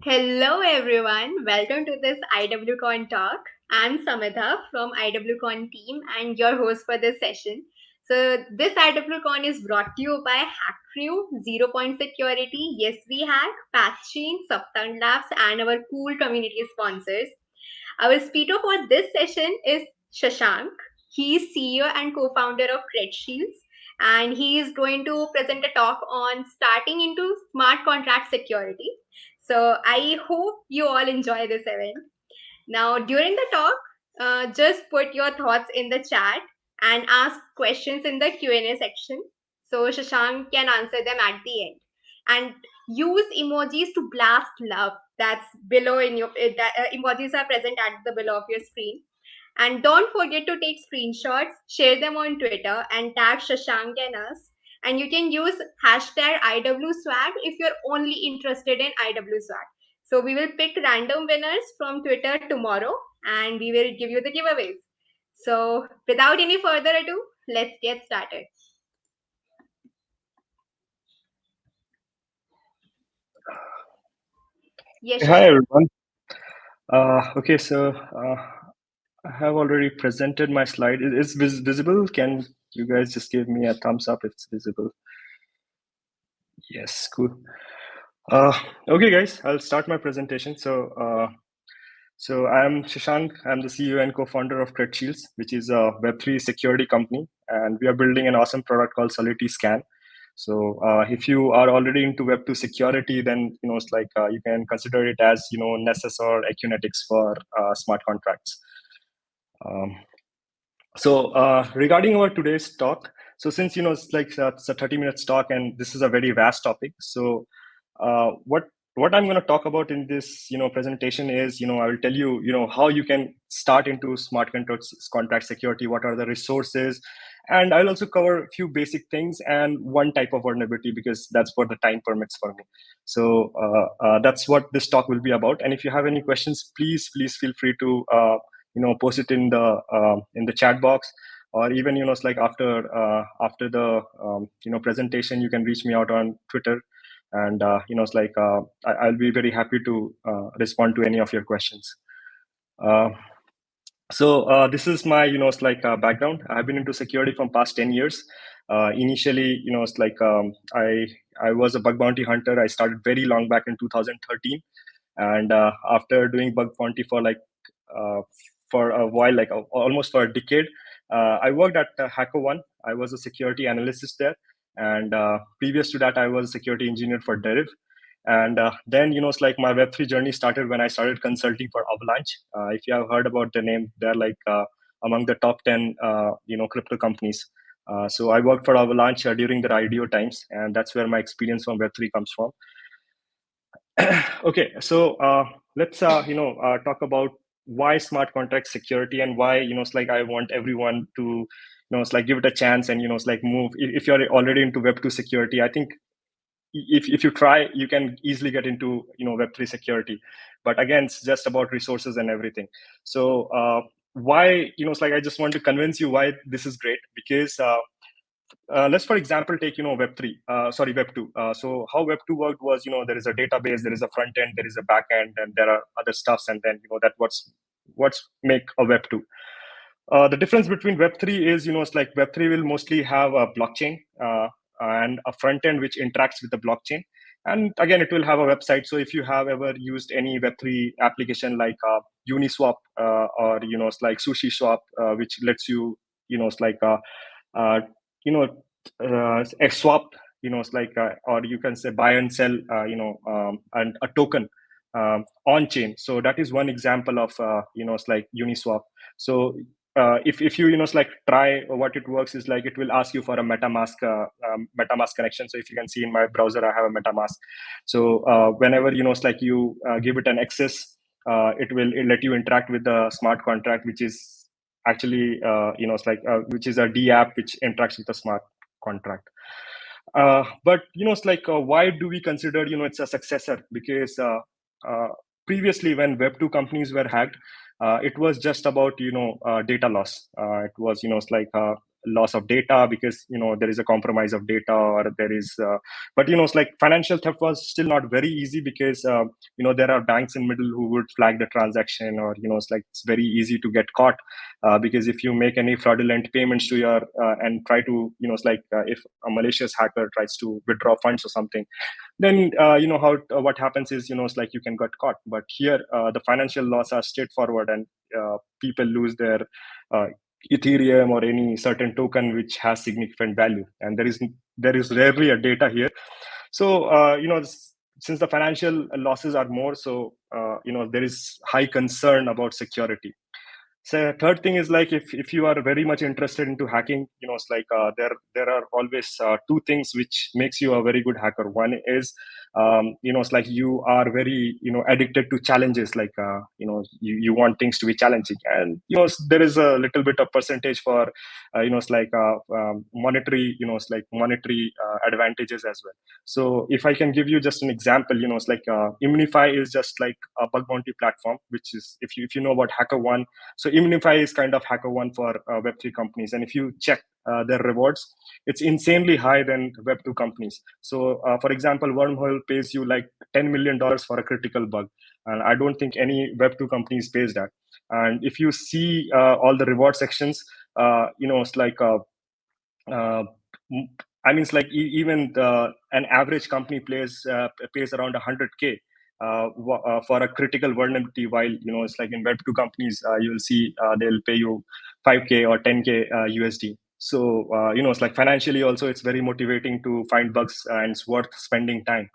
Hello everyone, welcome to this IWCON talk. I'm Samitha from IWCON team and your host for this session. So this IWCON is brought to you by HackCrew, Zero Point Security, Yes We Hack, Patchchain, Saptang Labs and our cool community sponsors. Our speaker for this session is Shashank. He is CEO and co-founder of CredShields, and he is going to present a talk on starting into smart contract security. So I hope you all enjoy this event. Now, during the talk, just put your thoughts in the chat and ask questions in the Q&A section. So Shashank can answer them at the end. And use emojis to blast love. That's below in your emojis are present at the below of your screen. And don't forget to take screenshots, share them on Twitter, and tag Shashank and us. And you can use hashtag IWSwag if you're only interested in IWSwag. So we will pick random winners from Twitter tomorrow and we will give you the giveaways. So without any further ado, let's get started. Yes. Hi everyone. Okay, so I have already presented my slide. Is visible? Can you guys just give me a thumbs up if it's visible? Yes, cool. Okay, guys, I'll start my presentation. So I'm Shashank. I'm the CEO and co-founder of CredShields, which is a Web3 security company, and we are building an awesome product called Solidity Scan. So if you are already into Web2 security, then it's like you can consider it as Nessus or Acunetics for smart contracts. Regarding our today's talk, so since it's like it's a 30 minutes talk and this is a very vast topic, so what I'm going to talk about in this presentation is I will tell you how you can start into smart contract security, what are the resources, and I'll also cover a few basic things and one type of vulnerability because that's what the time permits for me. So that's what this talk will be about. And if you have any questions, please feel free to post it in the chat box, or even it's like after the presentation, you can reach me out on Twitter, and it's like I'll be very happy to respond to any of your questions. So this is my it's like background. I've been into security from past 10 years. Initially, it's like I was a bug bounty hunter. I started very long back in 2013, and after doing bug bounty for a while, like almost for a decade, I worked at HackerOne. I was a security analyst there, and previous to that, I was a security engineer for Deriv. And then it's like my Web3 journey started when I started consulting for Avalanche. If you have heard about the name, they're like among the top 10 crypto companies. So I worked for Avalanche during their IDO times, and that's where my experience from Web3 comes from. Okay, so let's talk about why smart contract security and why it's like I want everyone to it's like give it a chance and it's like move. If you're already into Web2 security, I think if you try, you can easily get into Web3 security. But again, it's just about resources and everything. So why it's like I just want to convince you why this is great, because let's for example take Web2. So how Web2 worked was there is a database, there is a front end, there is a back end, and there are other stuffs, and then that what's make a Web2. The difference between Web3 is it's like Web3 will mostly have a blockchain and a front end which interacts with the blockchain, and again it will have a website. So if you have ever used any Web3 application like Uniswap or it's like SushiSwap, which lets you it's like swap, it's like or you can say buy and sell and a token on chain. So that is one example of it's like Uniswap. So if you it's like try, what it works is like it will ask you for a MetaMask connection. So if you can see in my browser, I have a MetaMask. So whenever it's like you give it an access, it will let you interact with the smart contract, which is actually it's like which is a D app which interacts with the smart contract. But it's like why do we consider it's a successor? Because previously when Web2 companies were hacked, it was just about data loss. It was it's like loss of data because there is a compromise of data, or there is but it's like financial theft was still not very easy because there are banks in middle who would flag the transaction, or it's like it's very easy to get caught because if you make any fraudulent payments to your and try to it's like if a malicious hacker tries to withdraw funds or something, then how what happens is it's like you can get caught. But here the financial laws are straightforward, and people lose their uh, ethereum or any certain token which has significant value, and there is rarely a data here. So since the financial losses are more, so there is high concern about security. So third thing is like if you are very much interested into hacking, it's like there are always two things which makes you a very good hacker. One is it's like you are very addicted to challenges, like you want things to be challenging, and there is a little bit of percentage for it's like monetary it's like monetary advantages as well. So if I can give you just an example, it's like Immunify is just like a bug bounty platform, which is if you know about HackerOne. So Immunify is kind of HackerOne for Web3 companies. And if you check their rewards, it's insanely higher than Web2 companies. So for example, Wormhole pays you like $10 million for a critical bug. And I don't think any Web2 companies pays that. And if you see all the reward sections, it's like uh, I mean, it's like even an average company pays around 100K for a critical vulnerability, while it's like in Web2 companies, you'll see they'll pay you 5K or 10K USD. So it's like financially also it's very motivating to find bugs, and it's worth spending time.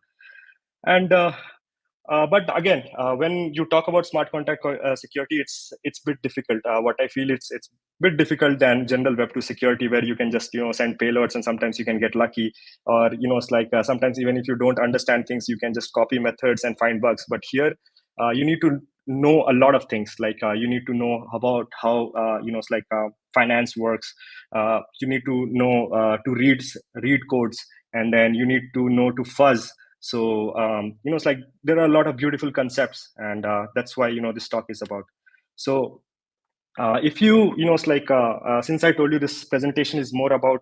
And but again, when you talk about smart contract security, it's a bit difficult. What I feel it's a bit difficult than general Web2 security, where you can just send payloads and sometimes you can get lucky, or it's like sometimes even if you don't understand things, you can just copy methods and find bugs. But here, you need to know a lot of things. Like you need to know about how it's like finance works. You need to know to read codes, and then you need to know to fuzz. So it's like there are a lot of beautiful concepts, and that's why this talk is about. So if it's like since I told you this presentation is more about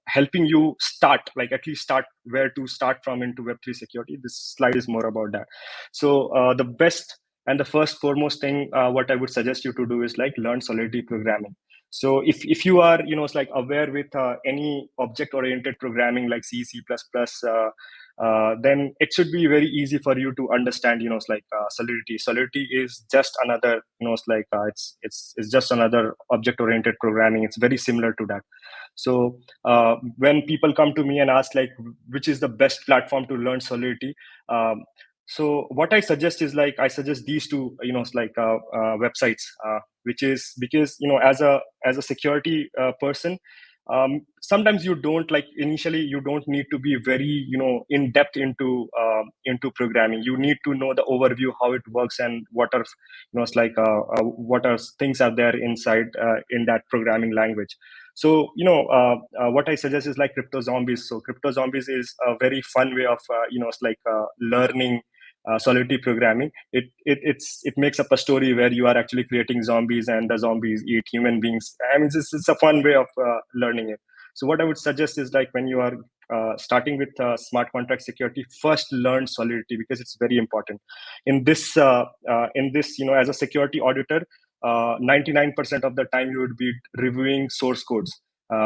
helping you start, like at least start where to start from into Web3 security, this slide is more about that. So the best and the first foremost thing what I would suggest you to do is like learn Solidity programming. So if you are it's like aware with any object oriented programming like C++, then it should be very easy for you to understand it's like Solidity is just another it's like it's just another object oriented programming. It's very similar to that. So when people come to me and ask like which is the best platform to learn Solidity, so what I suggest is like I suggest these two it's like websites, which is because as a security person, sometimes you don't like initially you don't need to be very in depth into programming. You need to know the overview how it works and what are it's like what are things are there inside in that programming language. So what I suggest is like Crypto Zombies. So Crypto Zombies is a very fun way of it's like learning Solidity programming. It makes up a story where you are actually creating zombies, and the zombies eat human beings. I mean, it's a fun way of learning it. So what I would suggest is like when you are starting with smart contract security, first learn Solidity because it's very important. In this as a security auditor, 99% of the time you would be reviewing source codes,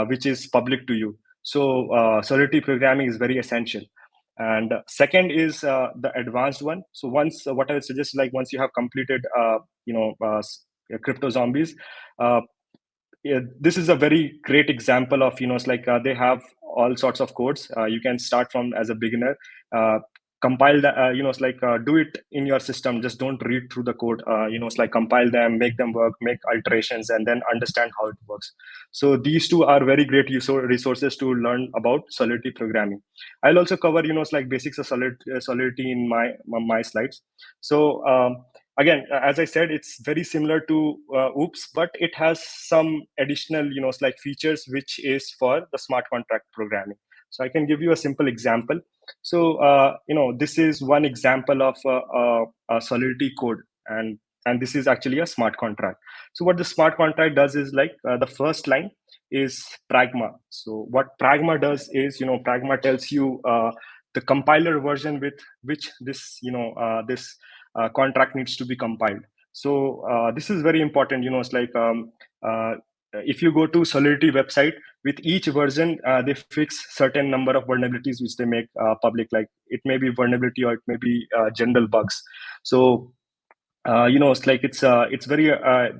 which is public to you. So Solidity programming is very essential. And second is the advanced one. So once what I would suggest, like once you have completed Crypto Zombies, uh, yeah, this is a very great example of it's like they have all sorts of codes. You can start from as a beginner, uh, compile the it's like do it in your system. Just don't read through the code. It's like compile them, make them work, make alterations, and then understand how it works. So these two are very great resources to learn about Solidity programming. I'll also cover it's like basics of Solidity in my slides. So again, as I said, it's very similar to Oops, but it has some additional it's like features which is for the smart contract programming. So I can give you a simple example. So this is one example of a Solidity code, and this is actually a smart contract. So what the smart contract does is like the first line, is Pragma. So what Pragma does is, Pragma tells you the compiler version with which this contract needs to be compiled. So this is very important. It's like if you go to Solidity website, with each version, they fix certain number of vulnerabilities which they make public. Like it may be vulnerability or it may be general bugs. So it's like it's very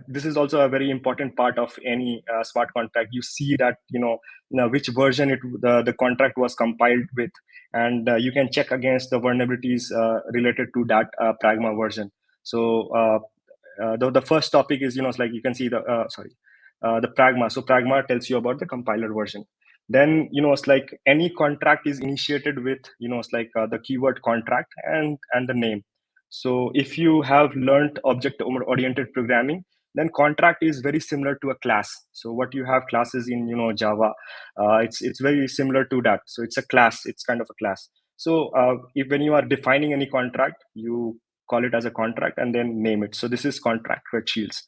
this is also a very important part of any smart contract. You see that which version the contract was compiled with, and you can check against the vulnerabilities related to that Pragma version. So the first topic is it's like you can see the Pragma. So Pragma tells you about the compiler version. Then it's like any contract is initiated with it's like the keyword contract and the name. So if you have learned object-oriented programming, then contract is very similar to a class. So what you have classes in Java, it's very similar to that. So it's a class. It's kind of a class. So if when you are defining any contract, you call it as a contract and then name it. So this is contract CredShields.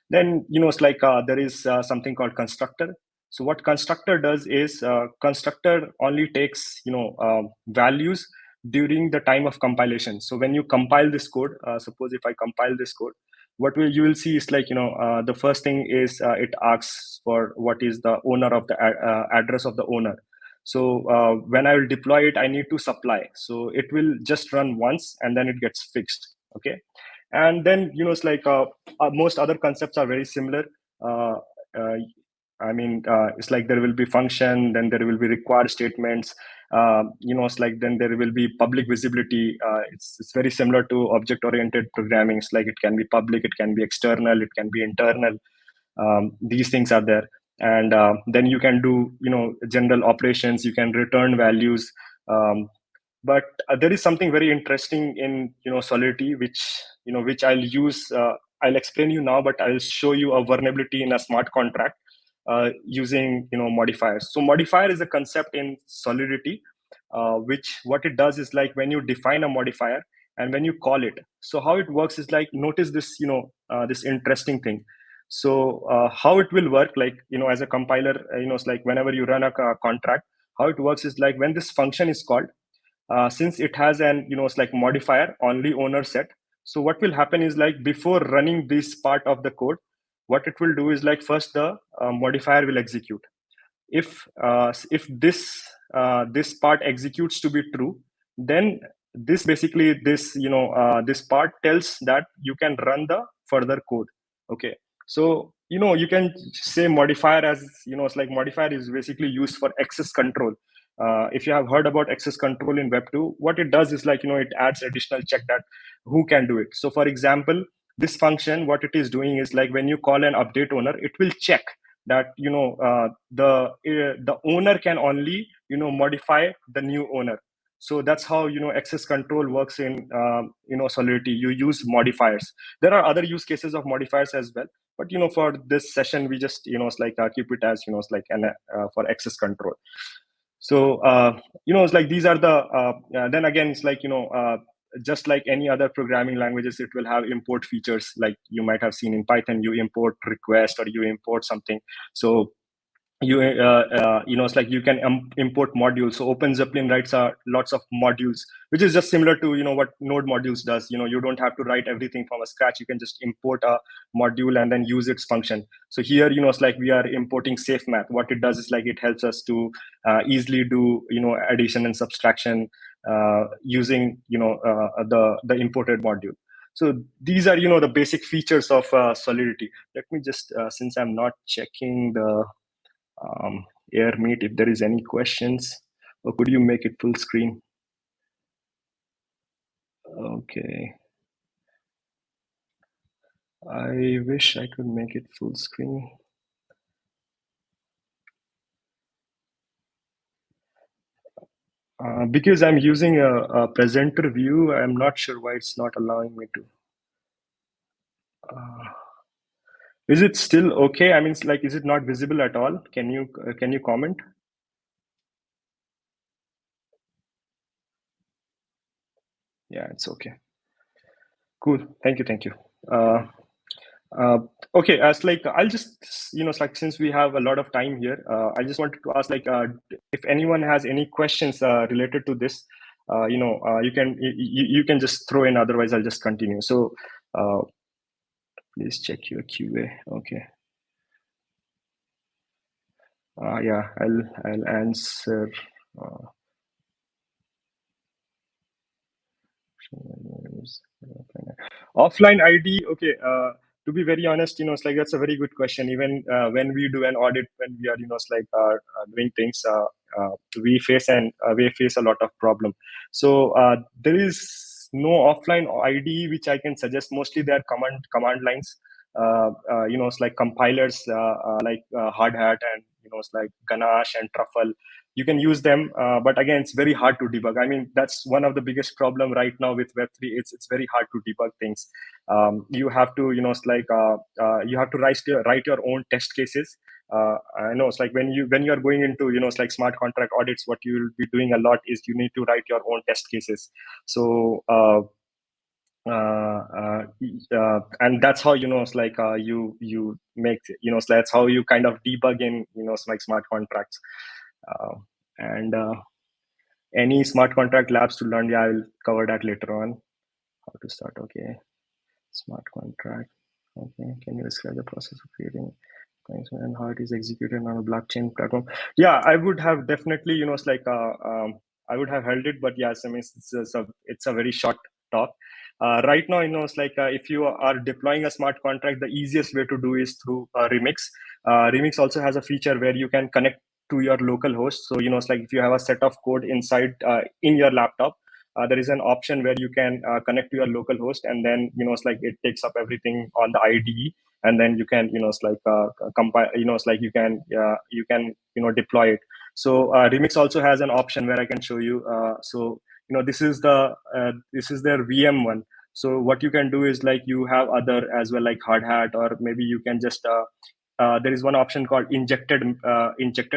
Then it's like there is something called constructor. So what constructor does is constructor only takes values during the time of compilation. So when you compile this code, suppose if I compile this code, you will see is like the first thing is it asks for what is the owner of the address of the owner. So when I will deploy it, I need to supply. So it will just run once and then it gets fixed. Okay. And then it's like most other concepts are very similar. uh, uh, it's like there will be function, then there will be required statements. It's like then there will be public visibility. It's very similar to object oriented programming. It's like it can be public, it can be external, it can be internal. These things are there. And then you can do general operations, you can return values. But there is something very interesting in Solidity, which I'll explain you now, but I'll show you a vulnerability in a smart contract using modifiers. So modifier is a concept in Solidity, which what it does is like when you define a modifier and when you call it. So how it works is like, notice this this interesting thing. So how it will work, like as a compiler, it's like whenever you run a contract, how it works is like when this function is called, since it has an it's like modifier only owner set. So what will happen is like before running this part of the code, what it will do is like first the modifier will execute. If this part executes to be true, then this basically this part tells that you can run the further code. Okay. So you can say modifier as it's like modifier is basically used for access control. If you have heard about access control in web 2, what it does is like it adds additional check that who can do it. So for example, this function, what it is doing is like when you call an update owner, it will check that the owner can only modify the new owner. So that's how access control works in Solidity. You use modifiers. There are other use cases of modifiers as well, but for this session we just it's like keep it as it's like an for access control. So it's like these are the then again it's like just like any other programming languages, it will have import features. Like you might have seen in Python, you import request or you import something. So it's like you can import modules. So OpenZeppelin writes lots of modules, which is just similar to what Node modules does. You don't have to write everything from a scratch. You can just import a module and then use its function. So here it's like we are importing safe math. What it does is like it helps us to easily do addition and subtraction using the imported module. So these are the basic features of Solidity. Let me just since I'm not checking the air meet, if there is any questions, or could you make it full screen? Okay, I wish I could make it full screen. Because I'm using a presenter view, I'm not sure why it's not allowing me to. Is it still okay? I mean, it's like, is it not visible at all? Can you comment? Yeah, it's okay. Cool. Thank you. Okay, as like I'll just like since we have a lot of time here, I just wanted to ask if anyone has any questions related to this, you can just throw in. Otherwise, I'll just continue. So uh, please check your QA. Okay. Yeah, I'll answer. Uh, Offline ID, okay. To be very honest, it's like that's a very good question. Even when we do an audit, when we are, doing things, we face a lot of problem. So there is no offline ID which I can suggest. Mostly they are command lines. It's like compilers like Hard Hat and it's like Ganache and Truffle. You can use them, but again, it's very hard to debug. I mean, that's one of the biggest problem right now with Web3. It's very hard to debug things. You have to you have to write your own test cases. I know it's like when you are going into it's like smart contract audits, what you will be doing a lot is you need to write your own test cases. So and that's how it's like you make so that's how you kind of debug in it's like smart contracts. uh, and any smart contract labs to learn, yeah, I will cover that later on. How to start? Okay. Smart contract. Okay, can you describe the process of creating things and how it is executed on a blockchain platform? Yeah, I would have definitely it's like I would have held it, but yes, I mean it's a very short talk. Right now, it's like if you are deploying a smart contract, the easiest way to do is through Remix. Remix also has a feature where you can connect to your local host. So it's like if you have a set of code inside in your laptop, there is an option where you can connect to your local host, and then it's like it takes up everything on the IDE, and then you can it's like compile. It's like you can deploy it. So Remix also has an option where I can show you. So this is their VM one. So what you can do is like you have other as well, like Hard Hat, or maybe you can just there is one option called injected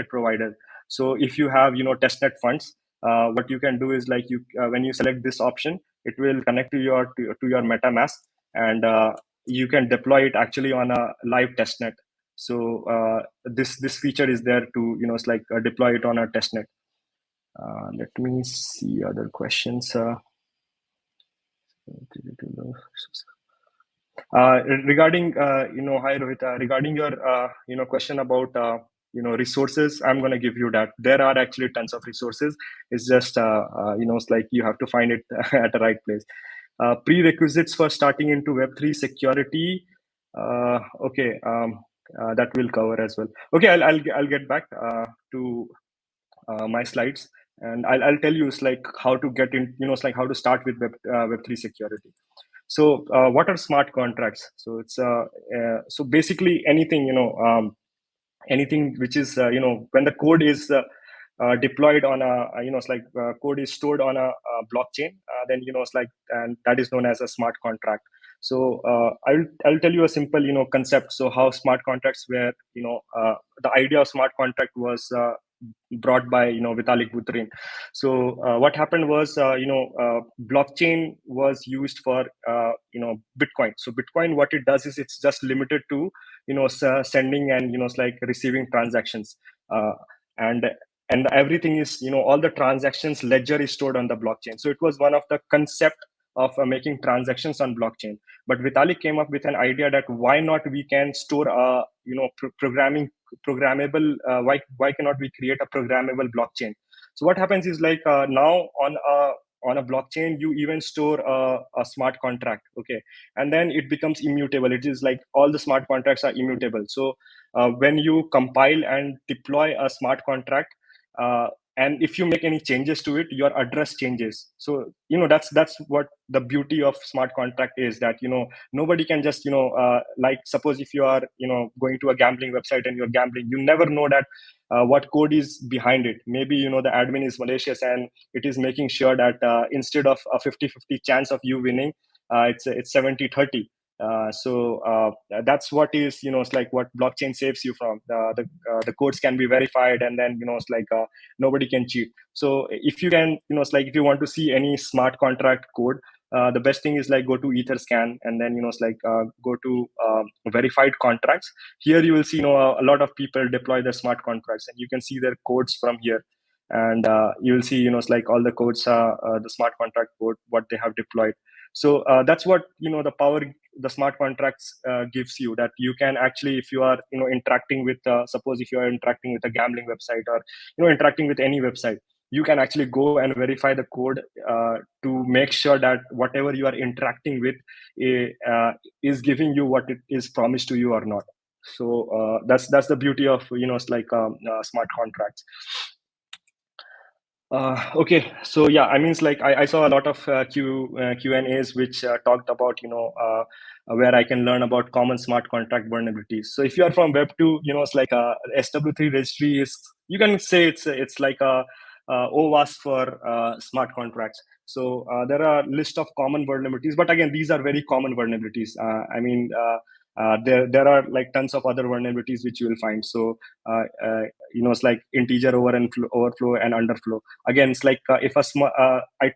provider. So if you have testnet funds, what you can do is like you when you select this option, it will connect to your MetaMask, and you can deploy it actually on a live testnet. So this feature is there to it's like deploy it on a testnet. Let me see other questions. Regarding hi Rohit, regarding your question about resources, I'm going to give you that there are actually tons of resources. It's just it's like you have to find it at the right place. Prerequisites for starting into Web3 security. Okay, that will cover as well. Okay, I'll get back to my slides, and I'll tell you it's like how to get in. It's like how to start with Web3 security. So what are smart contracts? So it's so basically anything anything which is when the code is deployed on it's like code is stored on a blockchain, then it's like, and that is known as a smart contract. So I'll tell you a simple concept. So how smart contracts were the idea of smart contract was brought by Vitalik Buterin. So what happened was blockchain was used for Bitcoin. So Bitcoin, what it does is it's just limited to sending and it's like receiving transactions, uh, and everything is all the transactions ledger is stored on the blockchain. So it was one of the concept of making transactions on blockchain. But Vitalik came up with an idea that why not we can store programmable, why cannot we create a programmable blockchain? So what happens is like now on a blockchain you even store a smart contract, okay, and then it becomes immutable. It is like all the smart contracts are immutable. So when you compile and deploy a smart contract, uh, and if you make any changes to it, your address changes. So that's what the beauty of smart contract is, that nobody can just like suppose if you are going to a gambling website and you're gambling, you never know that what code is behind it. Maybe the admin is malicious and it is making sure that instead of a 50-50 chance of you winning, it's 70-30. So that's what is it's like what blockchain saves you from. The codes can be verified, and then it's like nobody can cheat. So if you can it's like if you want to see any smart contract code, the best thing is like go to Etherscan, and then go to verified contracts. Here you will see a lot of people deploy their smart contracts, and you can see their codes from here. And you will see all the codes, the smart contract code, what they have deployed. So that's what the power the smart contracts gives you, that you can actually, if you are interacting with suppose if you are interacting with a gambling website, or interacting with any website, you can actually go and verify the code to make sure that whatever you are interacting with is giving you what it is promised to you or not. So that's the beauty of smart contracts. Okay, so yeah, I mean, it's like I saw a lot of Q and A's which talked about where I can learn about common smart contract vulnerabilities. So if you are from Web 2, it's like SW3 registry is, you can say it's like a OWASP for smart contracts. So there are list of common vulnerabilities, but again, these are very common vulnerabilities. There are like tons of other vulnerabilities which you will find. So it's like integer overflow and underflow. Again, it's like if I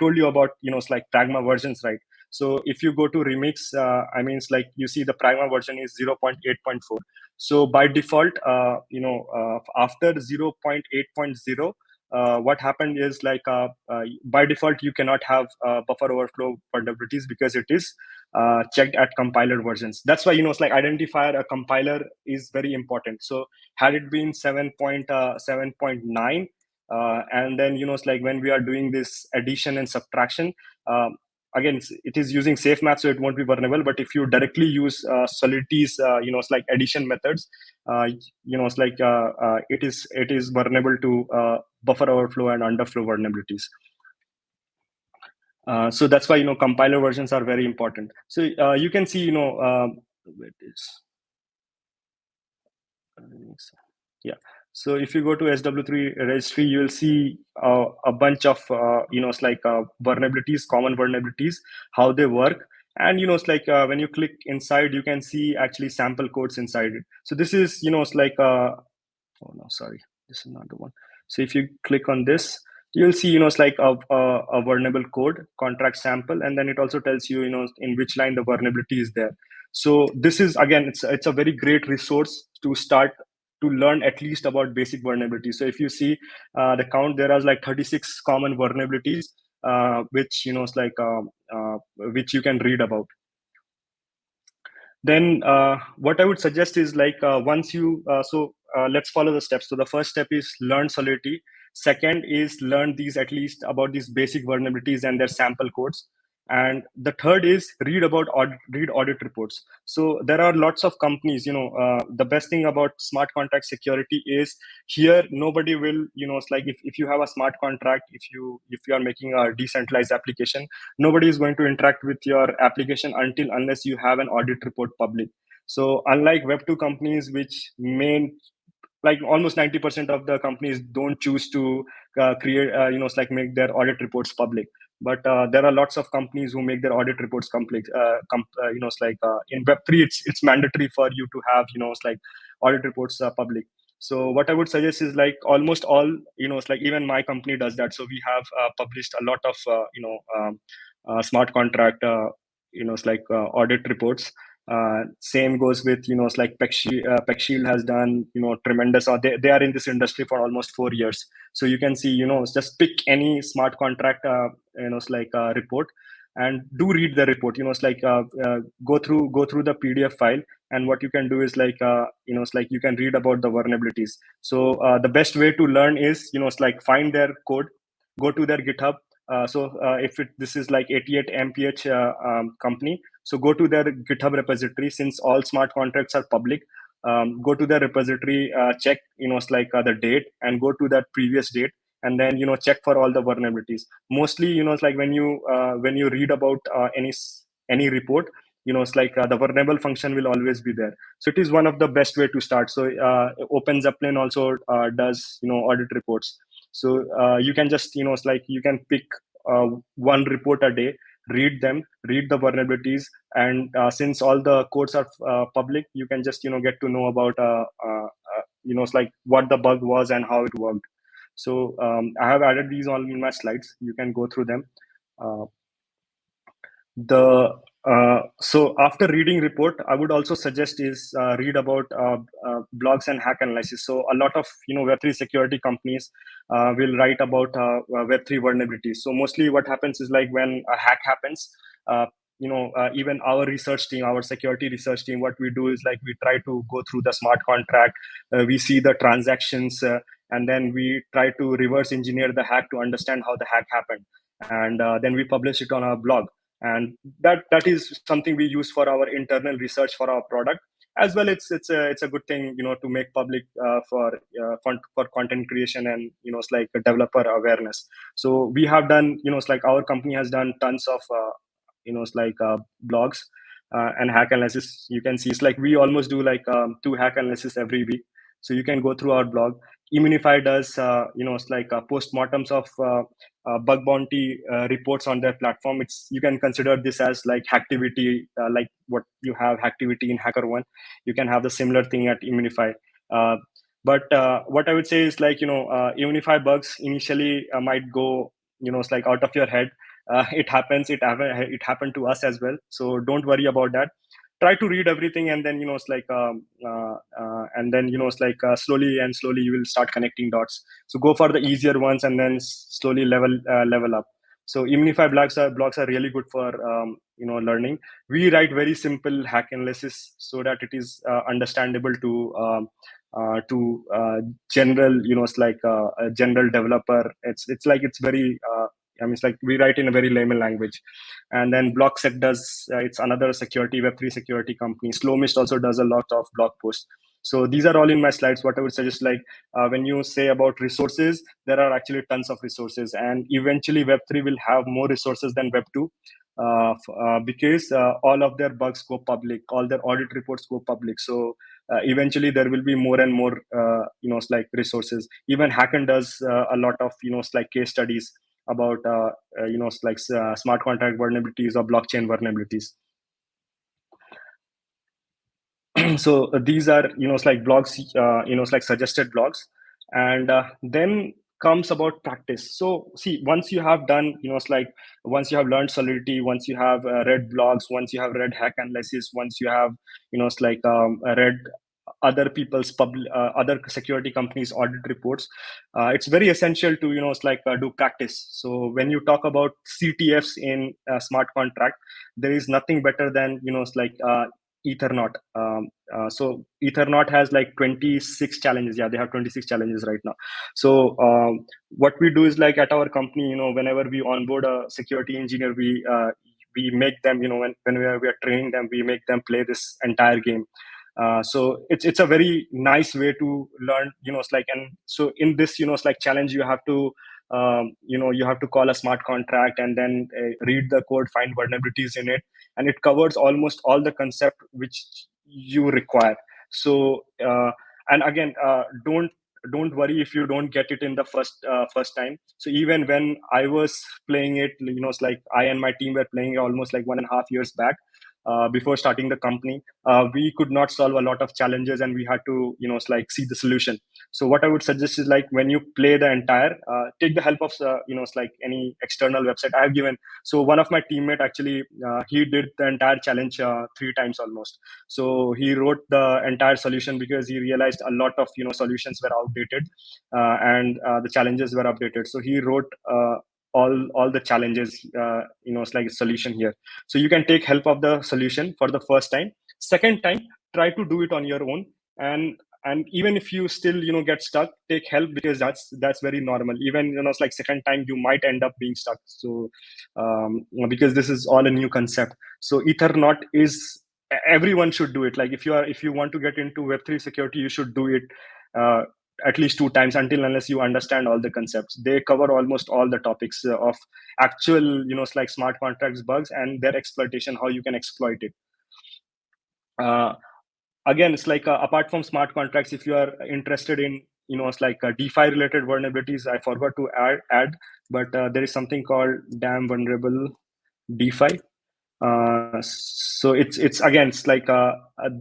told you about it's like pragma versions, right? So if you go to remix, it's like you see the pragma version is 0.8.4. So by default, after 0.8.0, what happened is by default you cannot have buffer overflow vulnerabilities, because it is checked at compiler versions. That's why it's like identifier a compiler is very important. So had it been 7.7.9, and then it's like when we are doing this addition and subtraction, again it is using safe math, so it won't be vulnerable. But if you directly use Solidity's it's like addition methods, it is vulnerable to buffer overflow and underflow vulnerabilities. So that's why compiler versions are very important. So you can see where it is. Yeah. So if you go to SW3 registry, you will see a bunch of vulnerabilities, common vulnerabilities, how they work. And when you click inside, you can see actually sample codes inside it. So this is oh no, sorry, this is not the one. So if you click on this, you'll see it's like a vulnerable code contract sample, and then it also tells you in which line the vulnerability is there. So this is, again, it's a very great resource to start to learn at least about basic vulnerabilities. So if you see the count, there are like 36 common vulnerabilities, which which you can read about. Then what I would suggest is once you let's follow the steps. So the first step is learn Solidity. Second is learn these, at least about these basic vulnerabilities and their sample codes. And the third is read audit reports. So there are lots of companies. The best thing about smart contract security is here nobody will it's like if you have a smart contract, if you are making a decentralized application, nobody is going to interact with your application unless you have an audit report public. So unlike Web 2 companies, which like almost 90% of the companies don't choose to create make their audit reports public. But there are lots of companies who make their audit reports public. In Web3, it's mandatory for you to have audit reports public. So what I would suggest is like almost all even my company does that. So we have published a lot of smart contract audit reports. Same goes with PeckShield has done tremendous. They are in this industry for almost 4 years. So you can see just pick any smart contract report, and do read the report. Go through the PDF file, and what you can do is you can read about the vulnerabilities. So the best way to learn is find their code, go to their GitHub. If this is like 88 mph company, so go to their GitHub repository. Since all smart contracts are public, go to their repository, check the date, and go to that previous date, and then check for all the vulnerabilities. Mostly it's like when you read about any report, the vulnerable function will always be there. So it is one of the best way to start. So Open Zeppelin also does audit reports. So you can just you can pick one report a day, read them, read the vulnerabilities, and since all the codes are public, you can just get to know about what the bug was and how it worked. So I have added these all in my slides. You can go through them. uh, the So after reading report, I would also suggest is read about blogs and hack analysis. So a lot of Web3 security companies will write about Web3 vulnerabilities. So mostly what happens is like when a hack happens, uh, even our research team, our security research team, what we do is like we try to go through the smart contract, we see the transactions, and then we try to reverse engineer the hack to understand how the hack happened, and then we publish it on our blog. And that is something we use for our internal research for our product as well. It's a good thing to make public for content creation, and it's like a developer awareness. So we have done, it's like our company has done tons of it's like blogs and hack analysis. You can see it's like we almost do like 2 hack analysis every week. So you can go through our blog. Immunify does it's like postmortems of bug bounty reports on their platform. It's You can consider this as like hacktivity, like what you have hacktivity in HackerOne. You can have the similar thing at Immunify. uh, but what I would say is like Immunify bugs initially might go it's like out of your head. It happens. It happened to us as well, so don't worry about that. Try to read everything, and then it's like slowly and slowly you will start connecting dots. So go for the easier ones, and then slowly level up. So Immunify blogs are really good for learning. We write very simple hack analysis so that it is understandable to general, it's like a general developer. It's very it's like we write in a very layman language. And then Blocksec does, it's another security, Web3 security company. Slowmist also does a lot of blog posts. So these are all in my slides. What I would suggest, like when you say about resources, there are actually tons of resources, and eventually Web3 will have more resources than Web2, because all of their bugs go public, all their audit reports go public. So eventually there will be more and more it's like resources. Even Hacken does a lot of it's like case studies about it's like smart contract vulnerabilities or blockchain vulnerabilities. So these are it's like blogs, it's like suggested blogs. And then comes about practice. So see, once you have done it's like once you have learned Solidity, once you have read blogs, once you have read hack analysis, once you have it's like read other security companies audit reports, it's very essential to it's like do practice. So when you talk about CTFs in smart contract, there is nothing better than it's like Ethernaut. So Ethernaut has like 26 challenges. Yeah, they have 26 challenges right now. So what we do is like at our company, whenever we onboard a security engineer, we make them, whenever we are training them, we make them play this entire game. So it's a very nice way to learn. It's like, and so in this it's like challenge, you have to you have to call a smart contract, and then read the code, find vulnerabilities in it, and it covers almost all the concept which you require. So and again, don't worry if you don't get it in the first time. So even when I was playing it, it's like I and my team were playing it almost like 1.5 years back, before starting the company, we could not solve a lot of challenges, and we had to it's like see the solution. So what I would suggest is like when you play the entire, take the help of it's like any external website I have given. So one of my teammate actually, he did the entire challenge 3 times almost. So he wrote the entire solution because he realized a lot of solutions were outdated, and the challenges were updated. So he wrote all the challenges, it's like a solution here. So you can take help of the solution for the first time. Second time, try to do it on your own. And even if you still get stuck, take help, because that's very normal. Even it's like second time you might end up being stuck. So because this is all a new concept. So Ethernaut is, everyone should do it. Like if you want to get into Web3 security, you should do it uh, at least 2 times, until unless you understand all the concepts. They cover almost all the topics of actual it's like smart contracts bugs and their exploitation, how you can exploit it. uh, Again, it's like apart from smart contracts, if you are interested in it's like DeFi related vulnerabilities, I forgot to add, but there is something called damn vulnerable DeFi. So it's again, it's like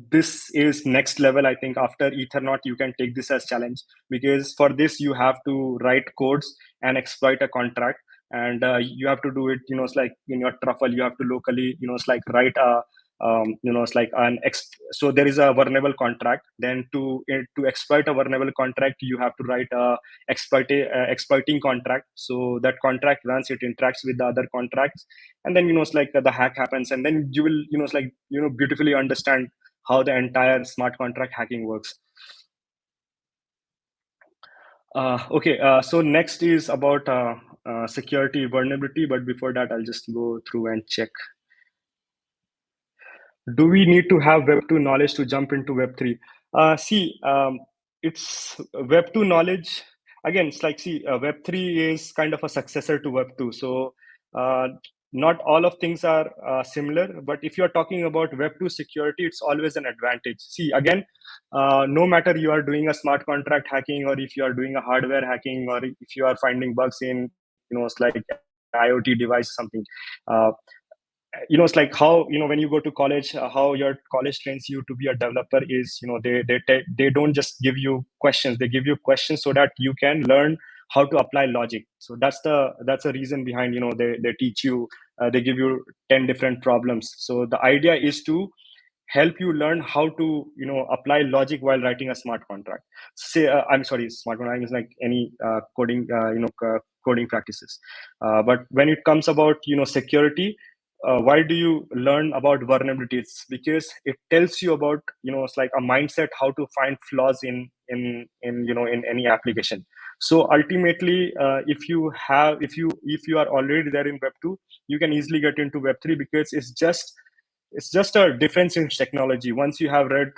this is next level. I think after Ethernaut you can take this as challenge, because for this you have to write codes and exploit a contract. and you have to do it, it's like in your truffle, you have to locally, it's like write a it's like so there is a vulnerable contract. Then to exploit a vulnerable contract, you have to write a exploiting contract. So that contract runs, it interacts with the other contracts, and then it's like the hack happens, and then you will it's like beautifully understand how the entire smart contract hacking works. Okay, so next is about security vulnerability, but before that, I'll just go through and check. Do we need to have Web 2 knowledge to jump into Web 3? See, it's Web 2 knowledge. Again, it's like, see, Web 3 is kind of a successor to Web 2. So, uh, not all of things are similar, but if you're talking about Web 2 security, it's always an advantage. See, again, no matter you are doing a smart contract hacking, or if you are doing a hardware hacking, or if you are finding bugs in, it's like IoT device, something. Uh, it's like how when you go to college, how your college trains you to be a developer is, they don't just give you questions, they give you questions so that you can learn how to apply logic. So that's the reason behind, they teach you, they give you 10 different problems. So the idea is to help you learn how to apply logic while writing a smart contract. Say I'm sorry, smart contract is like any coding coding practices. But when it comes about security, why do you learn about vulnerabilities? Because it tells you about it's like a mindset, how to find flaws in any application. So ultimately, if you are already there in Web 2, you can easily get into Web 3, because it's just a difference in technology. Once you have read,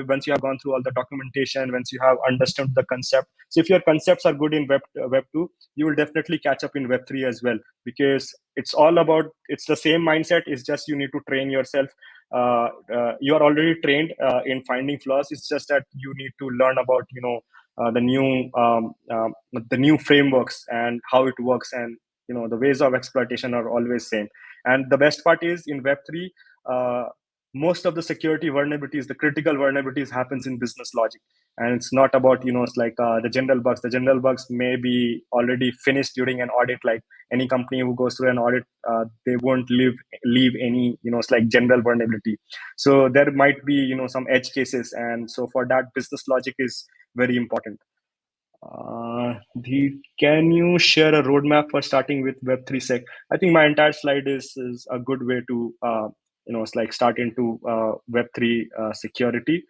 once you have gone through all the documentation, once you have understood the concept, so if your concepts are good in web 2, you will definitely catch up in Web 3 as well, because it's the same mindset. It's just you need to train yourself. You are already trained in finding flaws. It's just that you need to learn about the new frameworks and how it works, and the ways of exploitation are always same. And the best part is, in Web 3, uh, most of the security vulnerabilities, the critical vulnerabilities, happens in business logic, and it's not about it's like the general bugs. The general bugs may be already finished during an audit. Like any company who goes through an audit, they won't leave any it's like general vulnerability. So there might be some edge cases, and so for that, business logic is very important. Can you share a roadmap for starting with Web3 Sec? I think my entire slide is a good way to it's like start into Web3 security.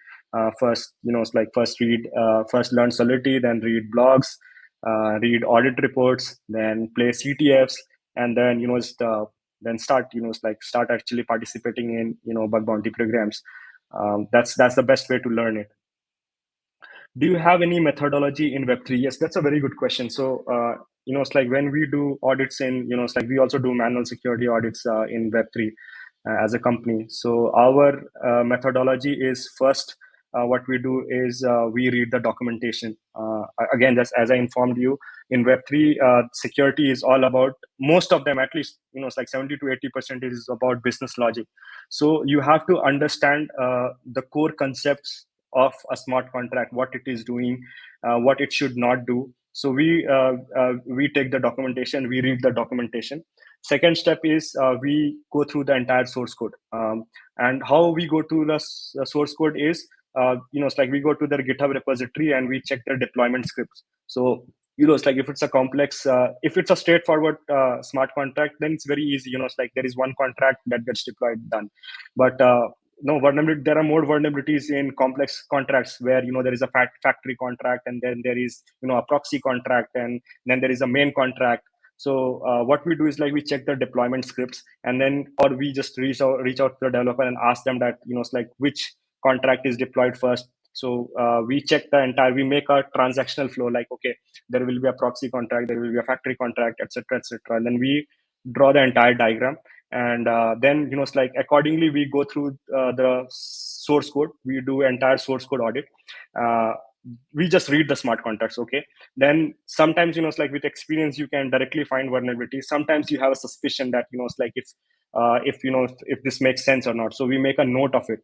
First, it's like first learn Solidity, then read blogs, read audit reports, then play CTFs, and then then start it's like start actually participating in bug bounty programs. That's the best way to learn it. Do you have any methodology in Web3? Yes, that's a very good question. So, it's like when we do audits in, it's like we also do manual security audits in Web3 as a company. So, our methodology is first, what we do is we read the documentation. Again, just as I informed you, in Web3, security is all about, most of them, at least, it's like 70 to 80% is about business logic. So, you have to understand the core concepts of a smart contract, what it is doing, what it should not do. So we take the documentation, we read the documentation. Second step is we go through the entire source code, and how we go to the source code is it's like we go to their GitHub repository and we check their deployment scripts. So it's like if it's a complex, if it's a straightforward smart contract, then it's very easy. It's like there is one contract that gets deployed, done. But no vulnerability, there are more vulnerabilities in complex contracts, where there is a factory contract, and then there is a proxy contract, and then there is a main contract. So what we do is like we check the deployment scripts, and then or we just reach out to the developer and ask them that it's like which contract is deployed first. So we check the entire, we make a transactional flow, like okay, there will be a proxy contract, there will be a factory contract, etc., etc., and then we draw the entire diagram. And then it's like accordingly we go through the source code, we do entire source code audit. uh, we just read the smart contracts. Okay, then sometimes it's like with experience you can directly find vulnerabilities. Sometimes you have a suspicion that it's like if this makes sense or not. So we make a note of it.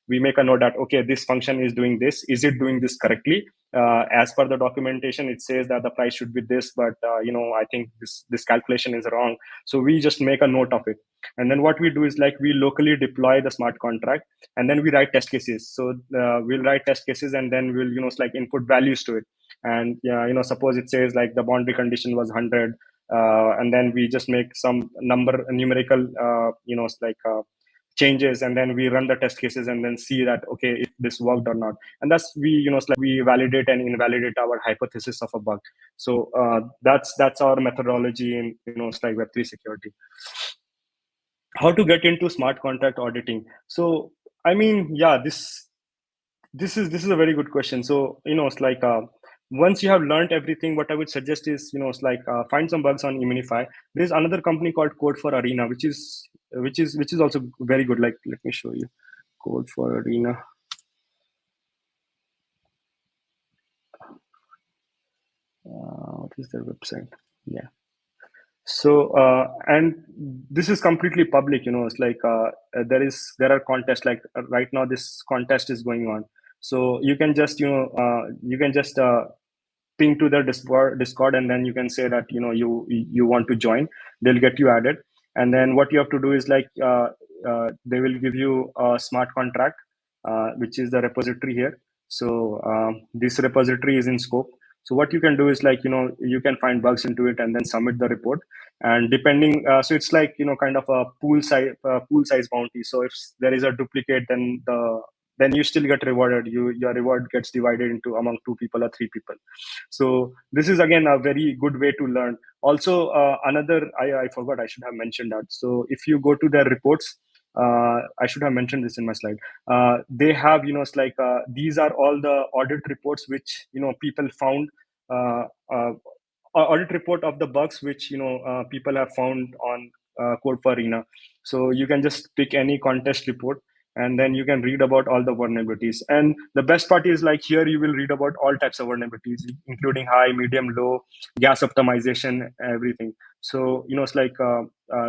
We make a note that okay, this function is doing this, is it doing this correctly? as per the documentation it says that the price should be this, but I think this calculation is wrong. So we just make a note of it, and then what we do is like we locally deploy the smart contract, and then we write test cases. So we'll write test cases, and then we'll like input values to it. And suppose it says like the boundary condition was 100, and then we just make some numerical changes, and then we run the test cases and then see that okay, if this worked or not. And that's we we validate and invalidate our hypothesis of a bug. So that's our methodology in like Web3 security. How to get into smart contract auditing? So I mean, yeah, this is a very good question. So it's like once you have learned everything, what I would suggest is it's like find some bugs on Immunify. There's another company called Code for Arena, which is also very good. Like, let me show you Code for Arena. What is their website? Yeah. So and this is completely public. It's like there are contests. Like right now this contest is going on, so you can just ping to the Discord, and then you can say that you want to join. They'll get you added, and then what you have to do is like they will give you a smart contract, which is the repository here. So this repository is in scope. So what you can do is like you can find bugs into it and then submit the report. And depending, so it's like kind of a pool size bounty. So if there is a duplicate, then you still get rewarded. Your reward gets divided into among 2 people or 3 people. So this is again a very good way to learn. Also, another I forgot, I should have mentioned that. So if you go to their reports, I should have mentioned this in my slide. They have it's like these are all the audit reports which people found. Uh, uh, Audit report of the bugs which people have found on Code for Arena. So you can just pick any contest report, and then you can read about all the vulnerabilities. And the best part is like here you will read about all types of vulnerabilities, including high, medium, low, gas optimization, everything. So it's like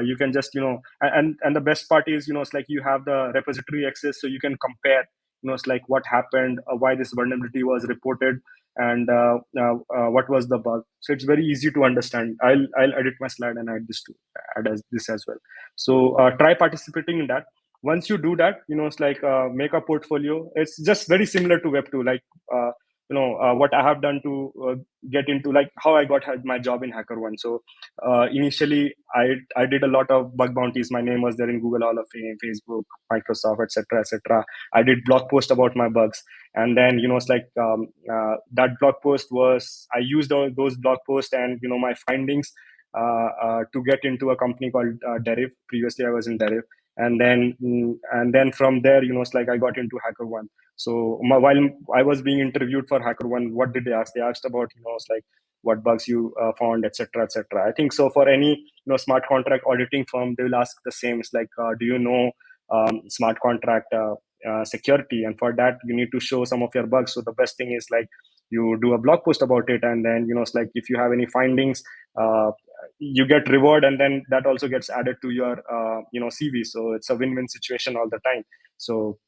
you can just and the best part is it's like you have the repository access, so you can compare it's like what happened, why this vulnerability was reported, and what was the bug. So it's very easy to understand. I'll edit my slide and add as this as well. So try participating in that. Once you do that, it's like make a portfolio. It's just very similar to Web2. Like what I have done to get into, like how I got my job in HackerOne. So initially I did a lot of bug bounties. My name was there in Google Hall of Fame, Facebook, Microsoft, etc., etc. I did blog post about my bugs, and then it's like that blog post was, I used all those blog posts and my findings to get into a company called Deriv. Previously I was in Deriv, and then from there it's like I got into HackerOne. So while I was being interviewed for HackerOne, what did they ask? They asked about it's like what bugs you found, etc., etc. I think so for any smart contract auditing firm, they will ask the same. It's like do you know smart contract security? And for that you need to show some of your bugs. So the best thing is like you do a blog post about it, and then it's like if you have any findings, you get reward, and then that also gets added to your CV. So it's a win-win situation all the time. So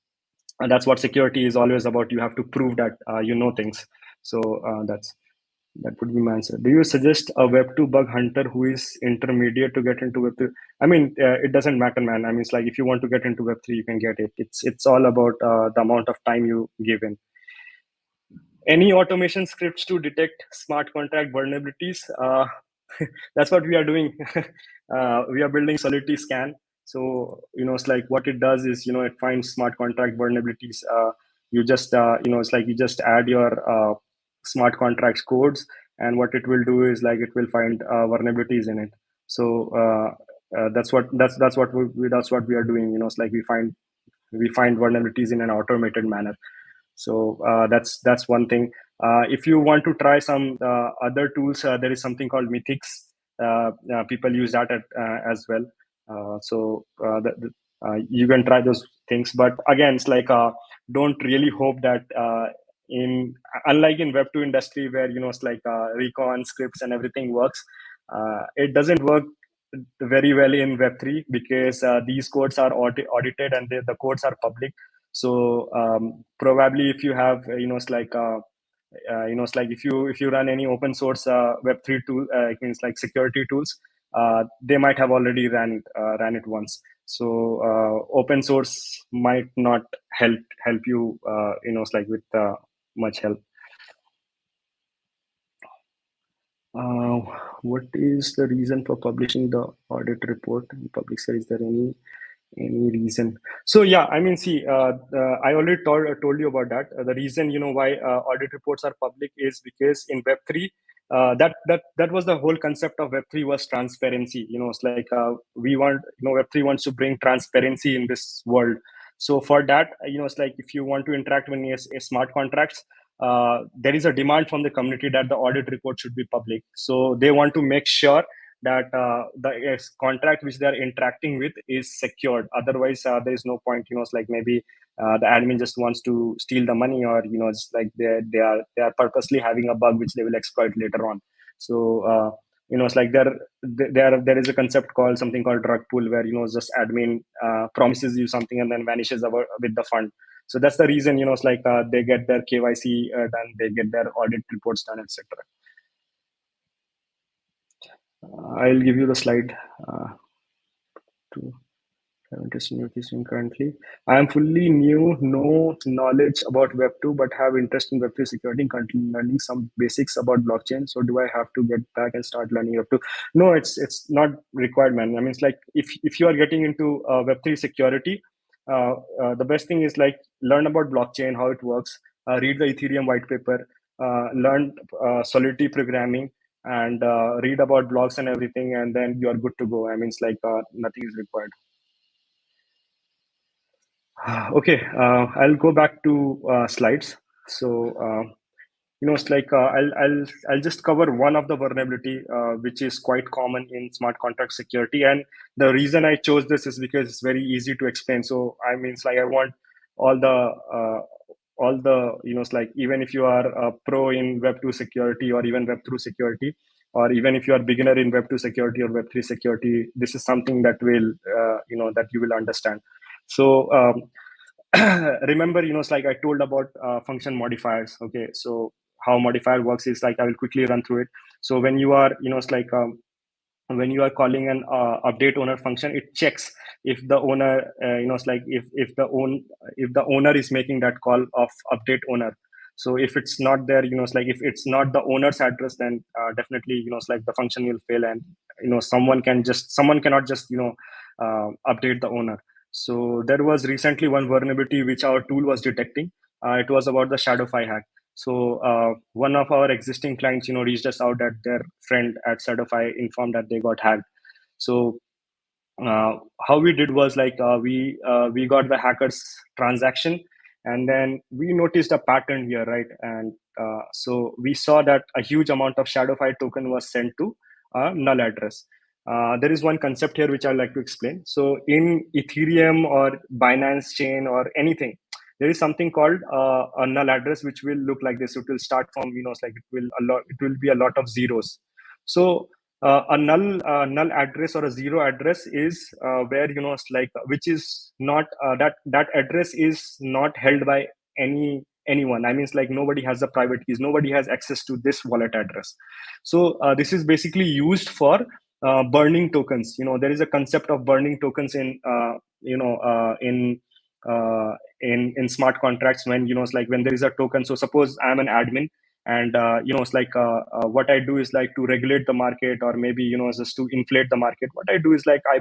and that's what security is always about. You have to prove that you know things. So that would be my answer. Do you suggest a Web2 bug hunter who is intermediate to get into Web3? I mean, it doesn't matter, man. I mean, it's like if you want to get into Web3, you can get it. It's all about the amount of time you give in. Any automation scripts to detect smart contract vulnerabilities? That's what we are doing. We are building Solidity scan. So it's like what it does is it finds smart contract vulnerabilities. You just it's like you just add your smart contracts codes, and what it will do is like it will find vulnerabilities in it. So that's what we are doing. It's like we find vulnerabilities in an automated manner. So that's one thing. If you want to try some other tools, there is something called Mythics. People use that as well. You can try those things, but again, it's like don't really hope that in unlike in Web2 industry where it's like recon scripts and everything works. It doesn't work very well in Web3 because these codes are audited, and the codes are public. So probably if you have it's like It's like if you run any open source Web3 tool, it means like security tools, they might have already ran it once. So open source might not help you, it's like with much help. Uh, what is the reason for publishing the audit report in public? Sir, is there any reason? So yeah, I mean, see, I already told you about that. The reason, why audit reports are public is because in Web3, that was the whole concept of Web3 was transparency. It's like we want, Web3 wants to bring transparency in this world. So for that, it's like if you want to interact with smart contracts, there is a demand from the community that the audit report should be public. So they want to make sure that the contract which they are interacting with is secured. Otherwise, there is no point. It's like maybe the admin just wants to steal the money, or it's like they are purposely having a bug which they will exploit later on. So it's like there is a concept called something called rug pull, where just admin promises you something and then vanishes with the fund. So that's the reason, it's like they get their KYC done, they get their audit reports done, etc. I'll give you the slide to have interest in Web3 currently. I am fully new, no knowledge about Web2, but have interest in Web3 security, currently learning some basics about blockchain. So do I have to get back and start learning Web2? No, it's not required, man. I mean, it's like if you are getting into Web3 security, the best thing is like learn about blockchain, how it works, read the Ethereum white paper, learn Solidity programming, and read about blogs and everything, and then you are good to go. I mean, it's like nothing is required. Okay, I'll go back to slides. So it's like I'll just cover one of the vulnerability which is quite common in smart contract security, and the reason I chose this is because it's very easy to explain. So I mean, it's like I want all the uh, it's like even if you are a pro in Web2 security or even Web3 security, or even if you are beginner in Web2 security or Web3 security, this is something that will that you will understand. So remember, it's like I told about function modifiers. Okay, so how modifier works is like I will quickly run through it. So when you are, it's like when you are calling an update owner function, it checks if the owner, it's like if the owner is making that call of update owner. So if it's not there, it's like if it's not the owner's address, then definitely, it's like the function will fail, and someone cannot just update the owner. So there was recently one vulnerability which our tool was detecting. It was about the Shadowfi hack. So one of our existing clients, reached us out that their friend at Shadowfi informed that they got hacked. So how we did was like we got the hacker's transaction, and then we noticed a pattern here, right? And so we saw that a huge amount of Shadowfi token was sent to a null address. There is one concept here which I'd like to explain. So in Ethereum or Binance chain or anything, there is something called a null address which will look like this. It will start from, it's like it will be a lot of zeros. So a null address or a zero address is where, it's like which is not that address is not held by anyone. I mean, it's like nobody has the private keys, nobody has access to this wallet address. So this is basically used for burning tokens. There is a concept of burning tokens in in smart contracts. When, it's like when there is a token, so suppose I'm an admin, and it's like what I do is like to regulate the market, or maybe, just to inflate the market. What I do is like I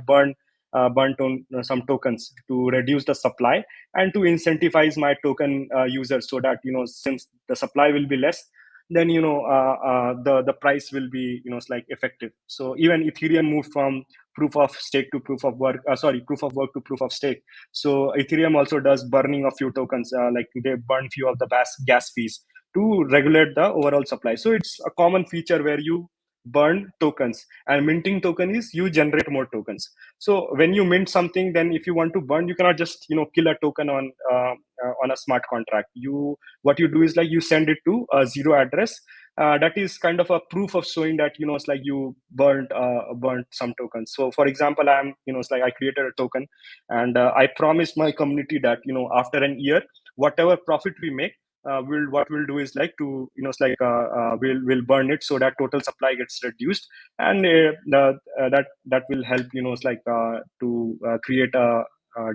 some tokens to reduce the supply and to incentivize my token users, so that, since the supply will be less, then, the price will be, it's like effective. So even Ethereum moved from proof of stake to proof of work, proof of work to proof of stake. So Ethereum also does burning of few tokens, like they burn few of the gas fees to regulate the overall supply. So it's a common feature where you burn tokens, and minting token is you generate more tokens. So when you mint something, then if you want to burn, you cannot just, kill a token on a smart contract. What you do is like you send it to a zero address. That is kind of a proof of showing that, it's like you burnt some tokens. So for example, it's like I created a token, and I promised my community that, after an year, whatever profit we make, what we'll do is like to we'll burn it so that total supply gets reduced, and that will help to create a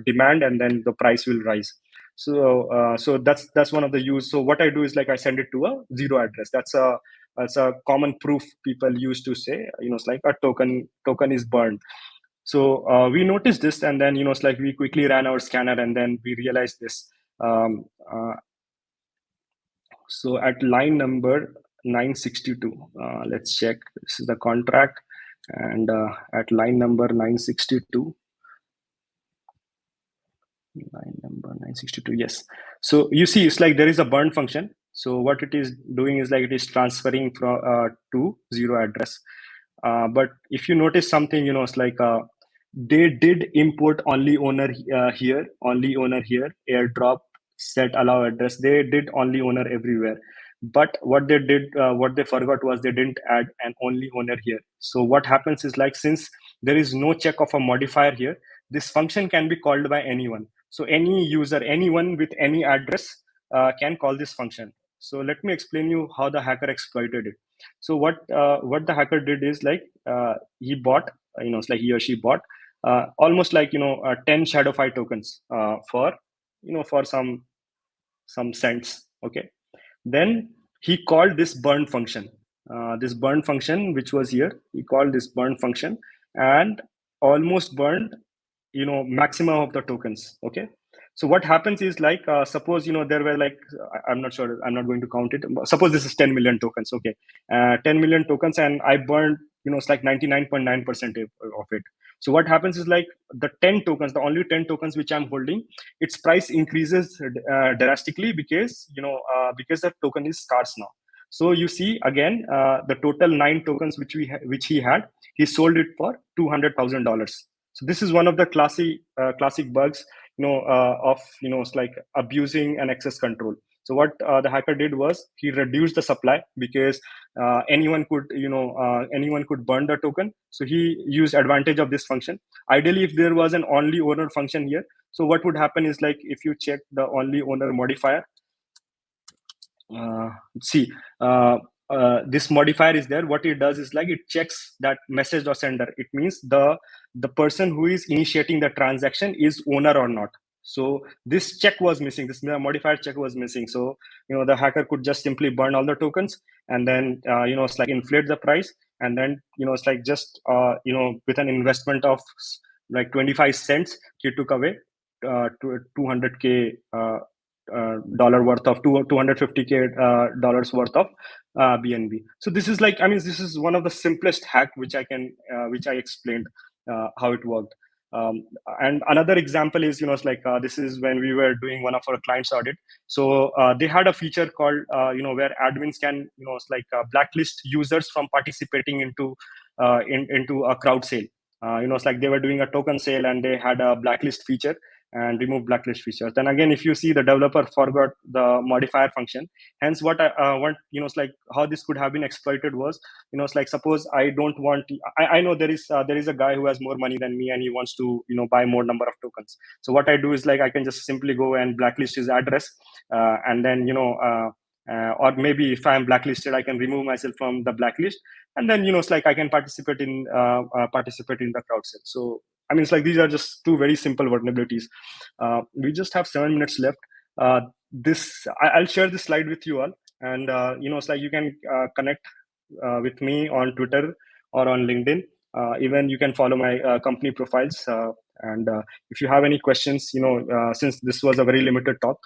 demand, and then the price will rise. So that's one of the use. So what I do is like I send it to a zero address. That's a common proof people use to say, it's like a token is burned. So we noticed this, and then it's like we quickly ran our scanner, and then we realized this. um, uh, so at line number 962, let's check. This is the contract, and at line number 962, line number 962, yes. So you see, it's like there is a burn function. So what it is doing is like it is transferring from to zero address. But if you notice something, it's like they did import only owner here, only owner here, airdrop, set allow address. They did only owner everywhere. But what they forgot was they didn't add an only owner here. So what happens is like, since there is no check of a modifier here, this function can be called by anyone. So any user, anyone with any address can call this function. So let me explain you how the hacker exploited it. So what the hacker did is like he bought, it's like he or she bought almost like 10 shadowfi tokens for for some cents. Okay, then he called this burn function. This burn function, which was here, he called this burn function and almost burned maximum of the tokens. Okay, so what happens is like suppose there were like I'm not sure, I'm not going to count it. Suppose this is 10 million tokens. Okay, 10 million tokens, and I burned it's like 99.9% of it. So what happens is like the 10 tokens, the only 10 tokens which I'm holding, its price increases drastically because because the token is scarce now. So you see again, the total 9 tokens which he had, he sold it for $200,000. So this is one of the classic bugs, of it's like abusing an access control. So what the hacker did was he reduced the supply because anyone could burn the token. So he used advantage of this function. Ideally, if there was an only owner function here, so what would happen is like if you check the only owner modifier, uh, see this modifier is there. What it does is like it checks that message or sender. It means the person who is initiating the transaction is owner or not. So this check was missing, this modifier check was missing. So the hacker could just simply burn all the tokens, and then it's like inflate the price, and then it's like just with an investment of like 25 cents, he took away 200k dollar worth of 250k dollars worth of BNB. So this is like, I mean, this is one of the simplest hack which I explained how it worked. And another example is it's like this is when we were doing one of our clients audit. So they had a feature called where admins can it's like blacklist users from participating into a crowd sale. It's like they were doing a token sale and they had a blacklist feature and remove blacklist features. Then again, if you see, the developer forgot the modifier function. Hence, what I want, it's like how this could have been exploited was, it's like suppose I don't want, I know there is a guy who has more money than me and he wants to buy more number of tokens. So what I do is like I can just simply go and blacklist his address, and then or maybe if I'm blacklisted, I can remove myself from the blacklist, and then it's like I can participate in the crowd sale. So I mean, it's like these are just two very simple vulnerabilities. We just have 7 minutes left. I'll share this slide with you all, and it's like you can connect with me on Twitter or on LinkedIn. Even you can follow my company profiles. And if you have any questions, since this was a very limited talk,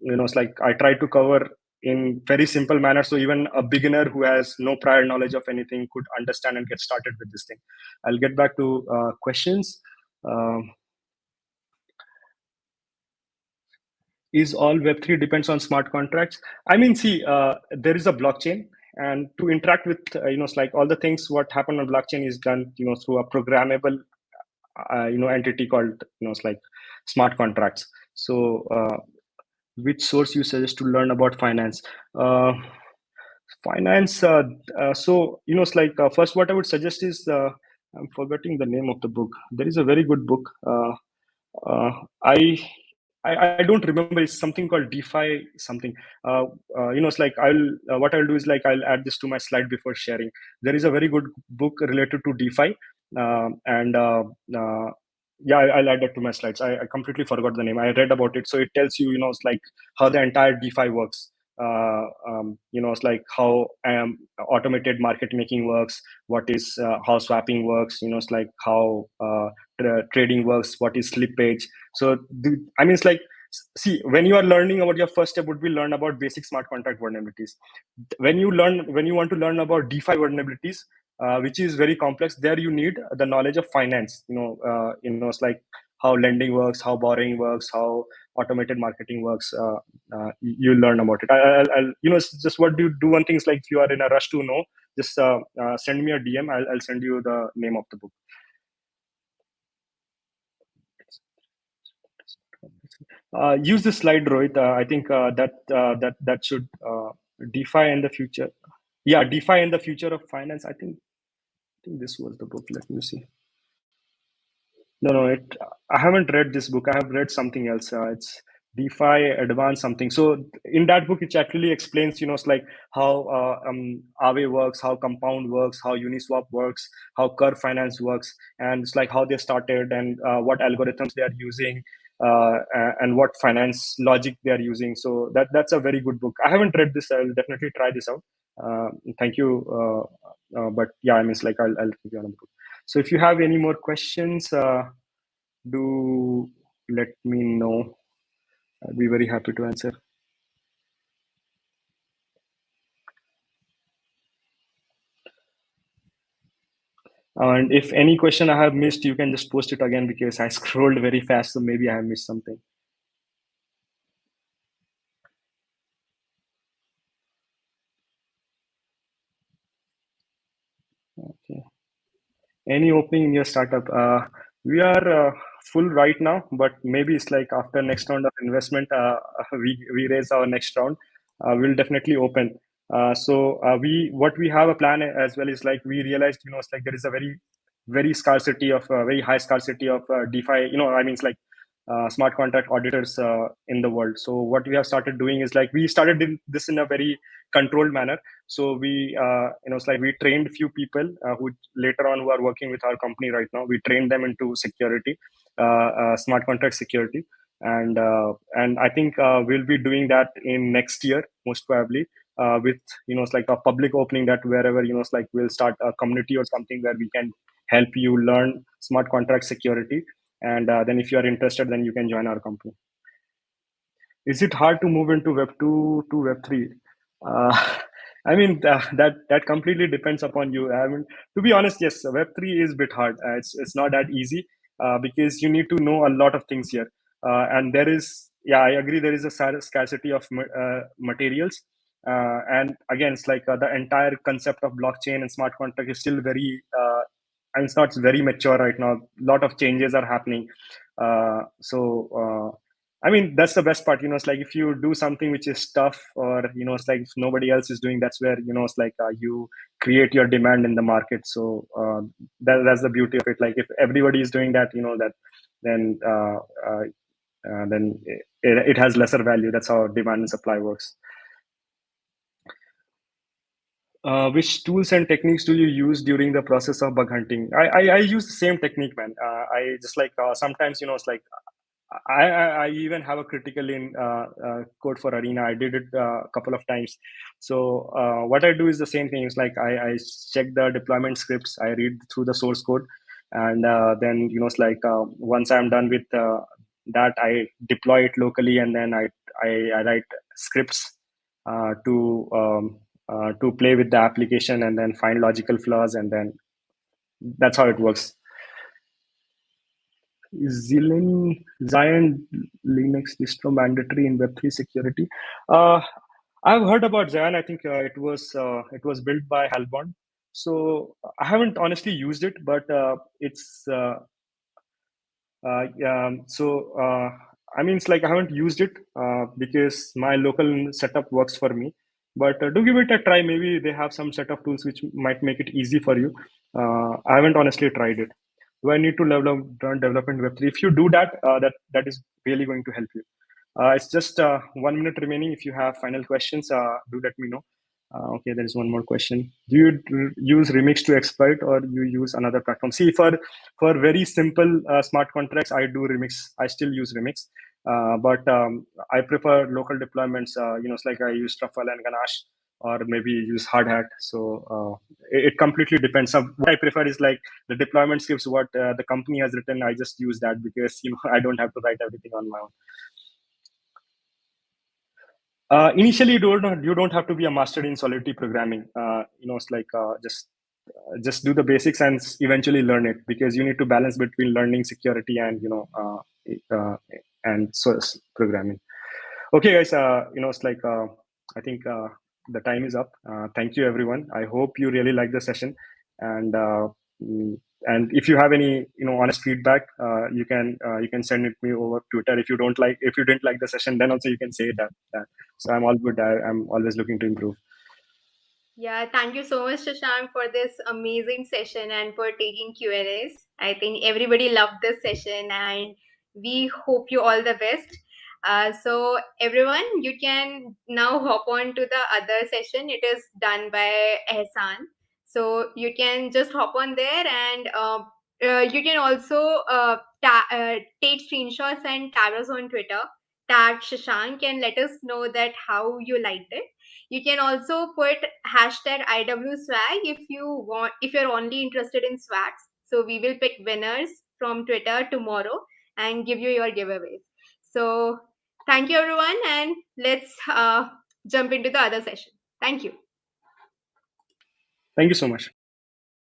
it's like I try to cover in very simple manner, so even a beginner who has no prior knowledge of anything could understand and get started with this thing. I'll get back to questions. Is all Web3 depends on smart contracts? I mean, see, there is a blockchain, and to interact with, it's like all the things what happen on blockchain is done, through a programmable, entity called, it's like smart contracts. So, which source you suggest to learn about finance? Finance. So, it's like first, what I would suggest is I'm forgetting the name of the book. There is a very good book. I I don't remember. It's something called DeFi something. It's like I'll what I'll do is like I'll add this to my slide before sharing. There is a very good book related to DeFi, and yeah, I'll add that to my slides. I completely forgot the name. I read about it, so it tells you, it's like how the entire DeFi works. It's like how automated market making works. What is how swapping works? It's like how trading works. What is slippage? So I mean, it's like, see, when you are learning about, your first step would be learn about basic smart contract vulnerabilities. When you want to learn about DeFi vulnerabilities, which is very complex, there you need the knowledge of finance. It's like how lending works, how borrowing works, how automated marketing works. You learn about it. I'll it's just what do you do. One thing is, like, if you are in a rush to know, just send me a DM. I'll send you the name of the book. Use this slide, Rohit. I think that should DeFi in the future. Yeah, DeFi in the future of finance. I think this was the book. Let me see. No, no, I haven't read this book. I have read something else. It's DeFi Advanced something. So in that book, it actually explains, it's like how Aave works, how Compound works, how Uniswap works, how Curve Finance works, and it's like how they started and what algorithms they are using, and what finance logic they are using. So that's a very good book. I haven't read this. I'll definitely try this out. Thank you. But yeah, I mean, it's like I'll keep you on the book. So if you have any more questions, do let me know. I'd be very happy to answer. And if any question I have missed, you can just post it again because I scrolled very fast, so maybe I have missed something. Okay. Any opening in your startup? We are full right now, but maybe it's like after next round of investment, we raise our next round. We'll definitely open. So we what we have a plan as well is, like, we realized, it's like there is a very scarcity of very high scarcity of DeFi. I mean, it's like smart contract auditors in the world. So what we have started doing is, like, we started this in a very controlled manner. So it's like we trained few people who later on who are working with our company right now. We trained them into security, smart contract security, and I think we'll be doing that in next year most probably, with, it's like a public opening, that wherever, it's like we'll start a community or something where we can help you learn smart contract security, and then if you are interested, then you can join our company. Is it hard to move into Web 2 to Web 3? Uh, I mean, that completely depends upon you. I mean, to be honest, yes, Web 3 is a bit hard. It's not that easy, because you need to know a lot of things here. And there is, yeah, I agree, there is a scarcity of materials. And again, it's like the entire concept of blockchain and smart contract is still very, and it's not very mature right now. A lot of changes are happening. So I mean, that's the best part. It's like if you do something which is tough, or, it's like if nobody else is doing, that's where, it's like you create your demand in the market. So that's the beauty of it. Like if everybody is doing that, that then then it has lesser value. That's how demand and supply works. Which tools and techniques do you use during the process of bug hunting? I use the same technique, man. I just like sometimes, it's like I even have a critical in code for Arena. I did it a couple of times. So what I do is the same thing. It's like I check the deployment scripts. I read through the source code, and then, it's like once I'm done with that, I deploy it locally, and then I write scripts to play with the application and then find logical flaws, and then that's how it works. Zion Linux distro mandatory in Web3 security. Uh, I've heard about Zion. I think it was built by Halborn. So I haven't honestly used it, but it's so I mean, it's like I haven't used it because my local setup works for me. But do give it a try. Maybe they have some set of tools which might make it easy for you. I haven't honestly tried it. do I need to learn development Web3? If you do that, that is really going to help you. It's just 1 minute remaining. If you have final questions, do let me know. Okay, there is one more question. Do you use Remix to exploit, or you use another platform? See, for very simple smart contracts, I do Remix. I still use Remix, but I prefer local deployments. It's like I use Truffle and Ganache, or maybe use Hard Hat. So it completely depends. What I prefer is like the deployment scripts what the company has written. I just use that because I don't have to write everything on my own. Initially, you don't have to be a master in Solidity programming. It's like just do the basics and eventually learn it, because you need to balance between learning security and source programming. Okay, guys. It's like I think the time is up. Thank you, everyone. I hope you really like the session, and mm, and if you have any honest feedback, you can send it me over Twitter. If you didn't like the session, then also you can say that. So I'm all good. I'm always looking to improve. Yeah, thank you so much, Shashank, for this amazing session and for taking Q&As. I think everybody loved this session, and we hope you all the best. So everyone, you can now hop on to the other session. It is done by Ehsan. So you can just hop on there, and you can also take screenshots and tag us on Twitter. Tag Shashank and let us know that how you liked it. You can also put hashtag IWSwag if you want, if you're only interested in swags. So we will pick winners from Twitter tomorrow and give you your giveaways. So thank you everyone, and let's jump into the other session. Thank you. Thank you so much.